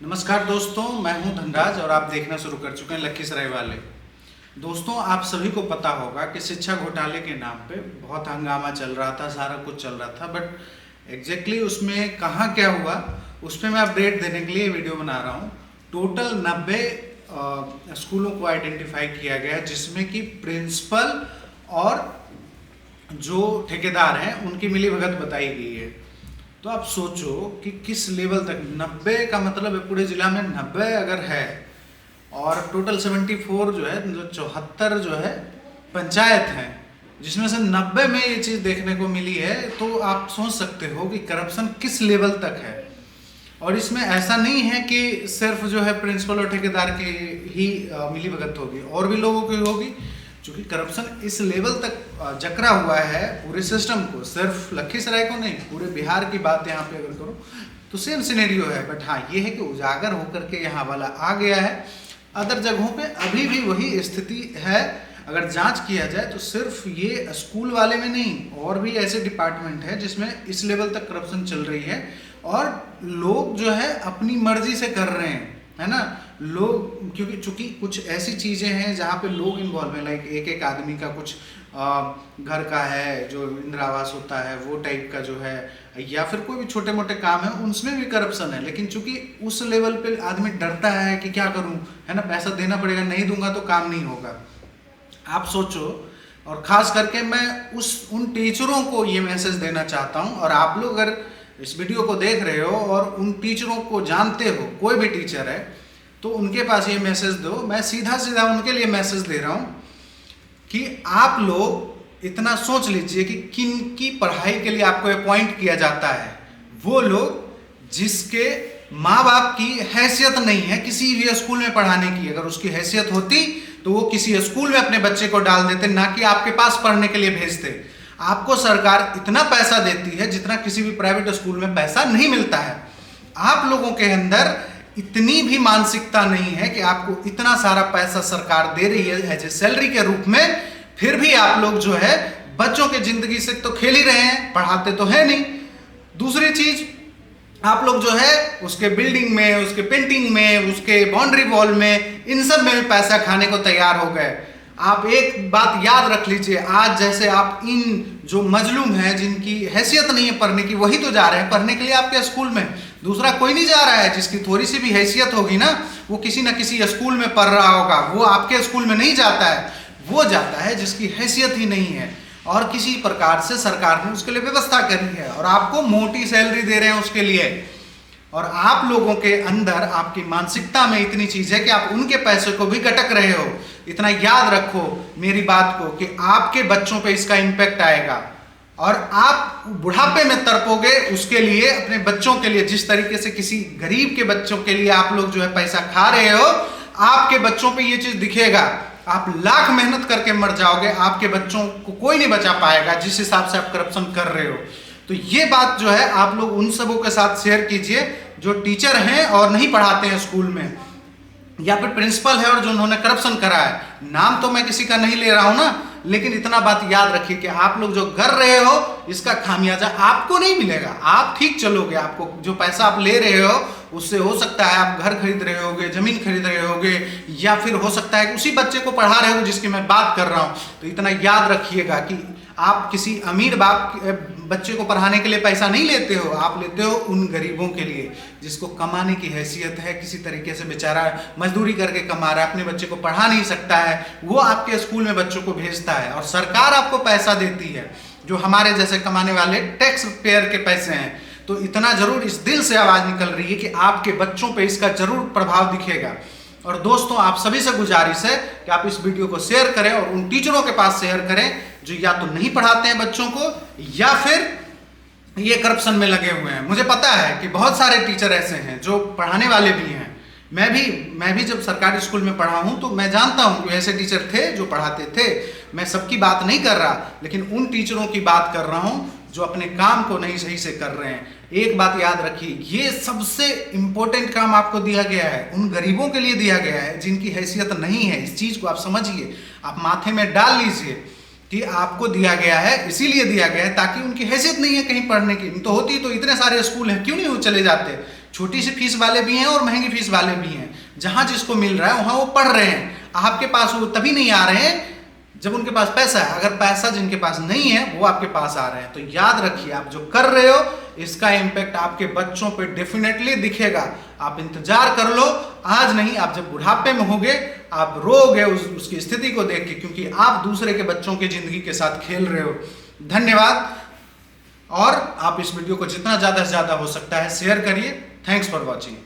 नमस्कार दोस्तों, मैं हूं धनराज और आप देखना शुरू कर चुके हैं लखीसराय वाले। दोस्तों, आप सभी को पता होगा कि शिक्षा घोटाले के नाम पे बहुत हंगामा चल रहा था, सारा कुछ चल रहा था, बट एग्जैक्टली उसमें कहाँ क्या हुआ उस पर मैं अपडेट देने के लिए वीडियो बना रहा हूँ। टोटल 90 स्कूलों को आइडेंटिफाई किया गया है, जिसमें कि प्रिंसिपल और जो ठेकेदार हैं उनकी मिलीभगत बताई गई है। तो आप सोचो कि किस लेवल तक 90 का मतलब है पूरे जिला में 90 अगर है और टोटल 74 जो है, जो 74 जो है पंचायत हैं, जिसमें से 90 में ये चीज़ देखने को मिली है। तो आप सोच सकते हो कि करप्शन किस लेवल तक है। और इसमें ऐसा नहीं है कि सिर्फ जो है प्रिंसिपल और ठेकेदार की ही मिलीभगत होगी, और भी लोगों की होगी, क्योंकि करप्शन इस लेवल तक जकरा हुआ है पूरे सिस्टम को। सिर्फ लखीसराय को नहीं, पूरे बिहार की बात यहाँ पे अगर करो तो सेम सिनेरियो है। बट हाँ, ये है कि उजागर होकर के यहाँ वाला आ गया है। अदर जगहों पे अभी भी वही स्थिति है। अगर जांच किया जाए तो सिर्फ ये स्कूल वाले में नहीं, और भी ऐसे डिपार्टमेंट है जिसमें इस लेवल तक करप्शन चल रही है, और लोग जो है अपनी मर्जी से कर रहे हैं, है ना। लोग, क्योंकि चूंकि कुछ ऐसी चीज़ें हैं जहाँ पे लोग इन्वॉल्व हैं, लाइक एक आदमी का कुछ घर का है, जो इंदिरा आवास होता है वो टाइप का जो है, या फिर कोई भी छोटे मोटे काम है उनमें भी करप्शन है। लेकिन चूंकि उस लेवल पे आदमी डरता है कि क्या करूं, है ना, पैसा देना पड़ेगा, नहीं दूंगा तो काम नहीं होगा। आप सोचो। और ख़ास करके मैं उन टीचरों को ये मैसेज देना चाहता हूँ, और आप लोग अगर इस वीडियो को देख रहे हो और उन टीचरों को जानते हो, कोई भी टीचर है, तो उनके पास ये मैसेज दो। मैं सीधा सीधा उनके लिए मैसेज दे रहा हूँ कि आप लोग इतना सोच लीजिए कि किन की पढ़ाई के लिए आपको अपॉइंट किया जाता है। वो लोग जिसके माँ बाप की हैसियत नहीं है किसी भी स्कूल में पढ़ाने की। अगर उसकी हैसियत होती तो वो किसी स्कूल में अपने बच्चे को डाल देते, ना कि आपके पास पढ़ने के लिए भेजते। आपको सरकार इतना पैसा देती है जितना किसी भी प्राइवेट स्कूल में पैसा नहीं मिलता है। आप लोगों के अंदर इतनी भी मानसिकता नहीं है कि आपको इतना सारा पैसा सरकार दे रही है एज ए सैलरी के रूप में, फिर भी आप लोग जो है बच्चों के जिंदगी से तो खेल ही रहे हैं, पढ़ाते तो है नहीं। दूसरी चीज, आप लोग जो है उसके बिल्डिंग में, उसके पेंटिंग में, उसके बाउंड्री वॉल में, इन सब में भी पैसा खाने को तैयार हो गए। आप एक बात याद रख लीजिए, आज जैसे आप इन जो मजलूम हैं जिनकी हैसियत नहीं है पढ़ने की, वही तो जा रहे हैं पढ़ने के लिए आपके स्कूल में। दूसरा कोई नहीं जा रहा है। जिसकी थोड़ी सी भी हैसियत होगी ना, वो किसी ना किसी स्कूल में पढ़ रहा होगा, वो आपके स्कूल में नहीं जाता है। वो जाता है जिसकी हैसियत ही नहीं है, और किसी प्रकार से सरकार ने उसके लिए व्यवस्था करी है, और आपको मोटी सैलरी दे रहे हैं उसके लिए। और आप लोगों के अंदर, आपकी मानसिकता में इतनी चीज है कि आप उनके पैसे को भी गटक रहे हो। इतना याद रखो मेरी बात को कि आपके बच्चों पे इसका इम्पैक्ट आएगा, और आप बुढ़ापे में तड़पोगे उसके लिए, अपने बच्चों के लिए। जिस तरीके से किसी गरीब के बच्चों के लिए आप लोग जो है पैसा खा रहे हो, आपके बच्चों पे ये चीज दिखेगा। आप लाख मेहनत करके मर जाओगे, आपके बच्चों को कोई नहीं बचा पाएगा जिस हिसाब से आप करप्शन कर रहे हो। तो ये बात जो है आप लोग उन सबों के साथ शेयर कीजिए जो टीचर हैं और नहीं पढ़ाते हैं स्कूल में, या फिर प्रिंसिपल है और जो उन्होंने करप्शन करा है। नाम तो मैं किसी का नहीं ले रहा हूं ना, लेकिन इतना बात याद रखिए कि आप लोग जो कर रहे हो इसका खामियाजा आपको नहीं मिलेगा। आप ठीक चलोगे, आपको जो पैसा आप ले रहे हो उससे हो सकता है आप घर खरीद रहे होगे, जमीन खरीद रहे होगे, या फिर हो सकता है कि उसी बच्चे को पढ़ा रहे हो जिसकी मैं बात कर रहा हूं। तो इतना याद रखिएगा कि आप किसी अमीर बाप बच्चे को पढ़ाने के लिए पैसा नहीं लेते हो, आप लेते हो उन गरीबों के लिए जिसको कमाने की हैसियत है, किसी तरीके से बेचारा मजदूरी करके कमा रहा है, अपने बच्चे को पढ़ा नहीं सकता है, वो आपके स्कूल में बच्चों को भेजता है। और सरकार आपको पैसा देती है जो हमारे जैसे कमाने वाले टैक्स पेयर के पैसे हैं। तो इतना जरूर इस दिल से आवाज निकल रही है कि आपके बच्चों पे इसका जरूर प्रभाव दिखेगा। और दोस्तों, आप सभी से गुजारिश है कि आप इस वीडियो को शेयर करें और उन टीचरों के पास शेयर करें जो या तो नहीं पढ़ाते हैं बच्चों को, या फिर ये करप्शन में लगे हुए हैं। मुझे पता है कि बहुत सारे टीचर ऐसे हैं जो पढ़ाने वाले भी हैं। मैं भी जब सरकारी स्कूल में पढ़ा हूं तो मैं जानता हूं कि ऐसे टीचर थे जो पढ़ाते थे। मैं सबकी बात नहीं कर रहा, लेकिन उन टीचरों की बात कर रहा हूं जो अपने काम को नहीं सही से कर रहे हैं। एक बात याद रखिए, ये सबसे इंपॉर्टेंट काम आपको दिया गया है, उन गरीबों के लिए दिया गया है जिनकी हैसियत नहीं है। इस चीज को आप समझिए, आप माथे में डाल लीजिए कि आपको दिया गया है, इसीलिए दिया गया है ताकि उनकी हैसियत नहीं है कहीं पढ़ने की। तो होती तो इतने सारे स्कूल हैं, क्यों नहीं वो चले जाते। छोटी सी फीस वाले भी हैं और महंगी फीस वाले भी हैं। जहां जिसको मिल रहा है वहां वो पढ़ रहे हैं। आपके पास वो तभी नहीं आ रहे हैं जब उनके पास पैसा है। अगर पैसा जिनके पास नहीं है वो आपके पास आ रहे हैं। तो याद रखिए, आप जो कर रहे हो इसका इम्पैक्ट आपके बच्चों पे डेफिनेटली दिखेगा। आप इंतजार कर लो, आज नहीं, आप जब बुढ़ापे में होगे आप रोओगे उसकी स्थिति को देख के, क्योंकि आप दूसरे के बच्चों की जिंदगी के साथ खेल रहे हो। धन्यवाद। और आप इस वीडियो को जितना ज़्यादा से ज़्यादा हो सकता है शेयर करिए। Thanks for watching.